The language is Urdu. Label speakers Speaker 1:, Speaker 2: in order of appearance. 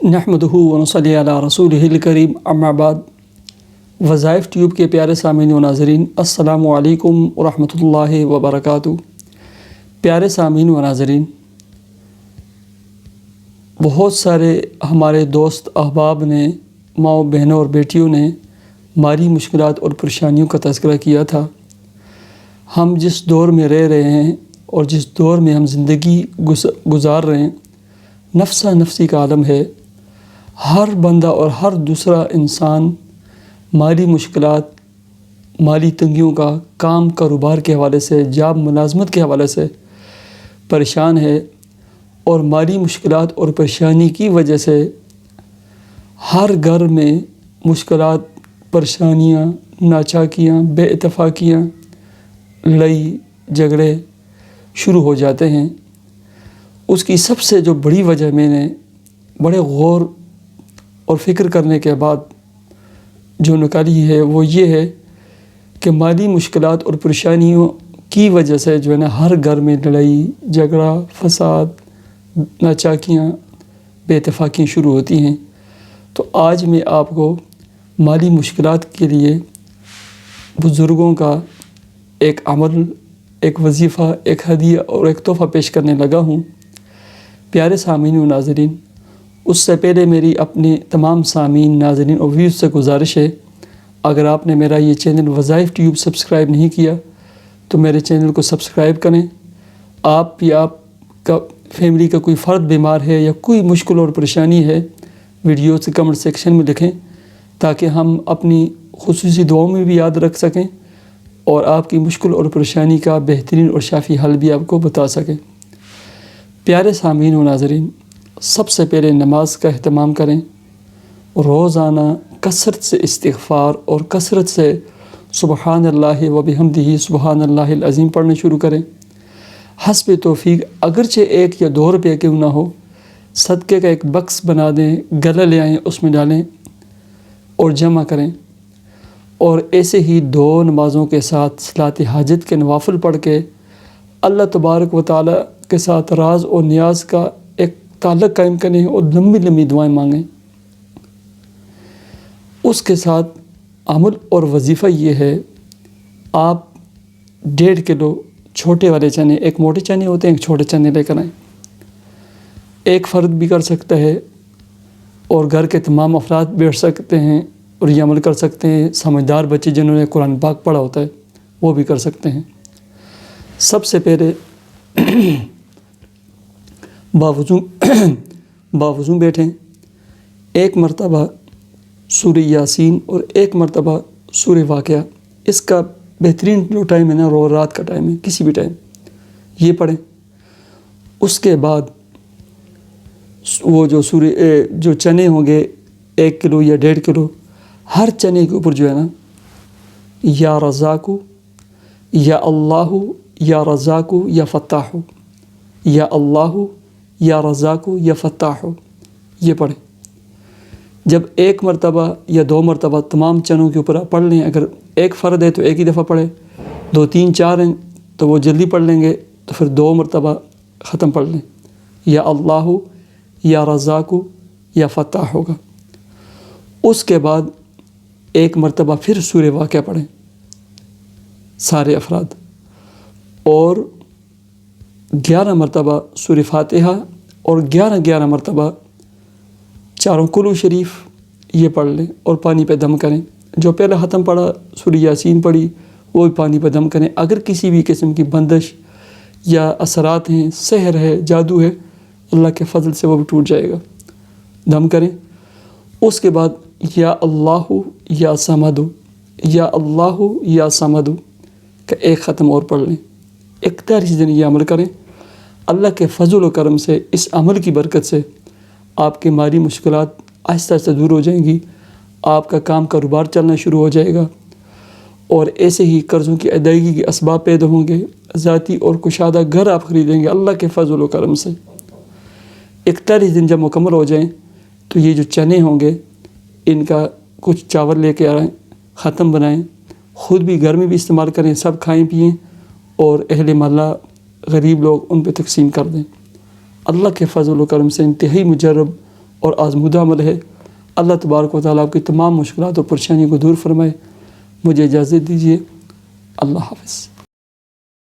Speaker 1: نحمدہ ونصلی علی رسولہ الکریم اما بعد۔ وظائف ٹیوب کے پیارے سامعین و ناظرین، السلام علیکم ورحمۃ اللہ وبرکاتہ۔ پیارے سامعین و ناظرین، بہت سارے ہمارے دوست احباب نے، ماؤں بہنوں اور بیٹیوں نے مالی مشکلات اور پریشانیوں کا تذکرہ کیا تھا۔ ہم جس دور میں رہ رہے ہیں اور جس دور میں ہم زندگی گزار رہے ہیں، نفسا نفسی کا عالم ہے۔ ہر بندہ اور ہر دوسرا انسان مالی مشکلات، مالی تنگیوں کا، کام کاروبار کے حوالے سے، جاب ملازمت کے حوالے سے پریشان ہے، اور مالی مشکلات اور پریشانی کی وجہ سے ہر گھر میں مشکلات، پریشانیاں، ناچاکیاں، بے اتفاقیاں، لڑائی جھگڑے شروع ہو جاتے ہیں۔ اس کی سب سے جو بڑی وجہ میں نے بڑے غور اور فکر کرنے کے بعد جو نکالی ہے وہ یہ ہے کہ مالی مشکلات اور پریشانیوں کی وجہ سے جو ہے نا ہر گھر میں لڑائی جھگڑا، فساد، ناچاکیاں، بے اتفاقیاں شروع ہوتی ہیں۔ تو آج میں آپ کو مالی مشکلات کے لیے بزرگوں کا ایک عمل، ایک وظیفہ، ایک ہدیہ اور ایک تحفہ پیش کرنے لگا ہوں۔ پیارے سامعین و ناظرین، اس سے پہلے میری اپنے تمام سامعین، ناظرین اور ویوز سے گزارش ہے، اگر آپ نے میرا یہ چینل وظائف ٹیوب سبسکرائب نہیں کیا تو میرے چینل کو سبسکرائب کریں۔ آپ یا آپ کا فیملی کا کوئی فرد بیمار ہے یا کوئی مشکل اور پریشانی ہے، ویڈیو سے کمنٹ سیکشن میں لکھیں تاکہ ہم اپنی خصوصی دعاؤں میں بھی یاد رکھ سکیں اور آپ کی مشکل اور پریشانی کا بہترین اور شافی حل بھی آپ کو بتا سکیں۔ پیارے سامعین و ناظرین، سب سے پہلے نماز کا اہتمام کریں، روزانہ کثرت سے استغفار اور کثرت سے سبحان اللہ و بحمدہ سبحان اللہ العظیم پڑھنا شروع کریں۔ حسب توفیق اگرچہ 1 یا 2 روپے کیوں نہ ہو، صدقے کا ایک بکس بنا دیں، گلا لے آئیں، اس میں ڈالیں اور جمع کریں، اور ایسے ہی 2 نمازوں کے ساتھ صلاۃ حاجت کے نوافل پڑھ کے اللہ تبارک و تعالیٰ کے ساتھ راز اور نیاز کا ایک تعلق قائم کریں اور لمبی لمبی دعائیں مانگیں۔ اس کے ساتھ عمل اور وظیفہ یہ ہے، آپ 1.5 کلو چھوٹے والے چنے، ایک موٹے چنے ہوتے ہیں، ایک چھوٹے چنے لے کر آئیں۔ ایک فرد بھی کر سکتا ہے اور گھر کے تمام افراد بیٹھ سکتے ہیں اور یہ عمل کر سکتے ہیں۔ سمجھدار بچے جنہوں نے قرآن پاک پڑھا ہوتا ہے وہ بھی کر سکتے ہیں۔ سب سے پہلے باوضو بیٹھیں، 1 مرتبہ سورہ یاسین اور 1 مرتبہ سورہ واقعہ، اس کا بہترین جو ٹائم ہے نا، رات کا ٹائم ہے، کسی بھی ٹائم یہ پڑھیں۔ اس کے بعد وہ جو چنے ہوں گے 1 کلو یا 1.5 کلو، ہر چنے کے اوپر جو ہے نا یا رزاقو، یا اللہ، یا رزاقو، یا فتاحو، یا اللہ، یا رزاقو، یا فتاحو، یہ پڑھیں۔ جب 1 مرتبہ یا 2 مرتبہ تمام چنوں کے اوپر آپ پڑھ لیں، اگر ایک فرد ہے تو ایک ہی دفعہ پڑھیں، 2 3 4 ہیں تو وہ جلدی پڑھ لیں گے تو پھر 2 مرتبہ ختم پڑھ لیں، یا اللہ، یا رزاقو، یا فتاح ہوگا۔ اس کے بعد 1 مرتبہ پھر سورہ واقعہ پڑھیں سارے افراد، اور 11 مرتبہ سورہ فاتحہ، اور 11 مرتبہ چاروں کلو شریف یہ پڑھ لیں اور پانی پہ دم کریں۔ جو پہلے ختم پڑھا، سورہ یاسین پڑھی، وہ بھی پانی پہ دم کریں۔ اگر کسی بھی قسم کی بندش یا اثرات ہیں، سحر ہے، جادو ہے، اللہ کے فضل سے وہ بھی ٹوٹ جائے گا، دم کریں۔ اس کے بعد یا اللہ یا صمد، یا اللہ یا صمد کا ایک ختم اور پڑھ لیں۔ 41 دن یہ عمل کریں۔ اللہ کے فضل و کرم سے، اس عمل کی برکت سے آپ کے مالی مشکلات آہستہ آہستہ دور ہو جائیں گی، آپ کا کام کاروبار چلنا شروع ہو جائے گا، اور ایسے ہی قرضوں کی ادائیگی کے اسباب پیدا ہوں گے، ذاتی اور کشادہ گھر آپ خریدیں گے اللہ کے فضل و کرم سے۔ 41 دن جب مکمل ہو جائیں تو یہ جو چنے ہوں گے ان کا کچھ چاول لے کے آئیں، ختم بنائیں، خود بھی گھر میں بھی استعمال کریں، سب کھائیں پئیں، اور اہل محلہ غریب لوگ ان پہ تقسیم کر دیں۔ اللہ کے فضل و کرم سے انتہائی مجرب اور آزمودہ عمل ہے۔ اللہ تبارک و تعالیٰ آپ کی تمام مشکلات اور پریشانیوں کو دور فرمائے۔ مجھے اجازت دیجیے، اللہ حافظ۔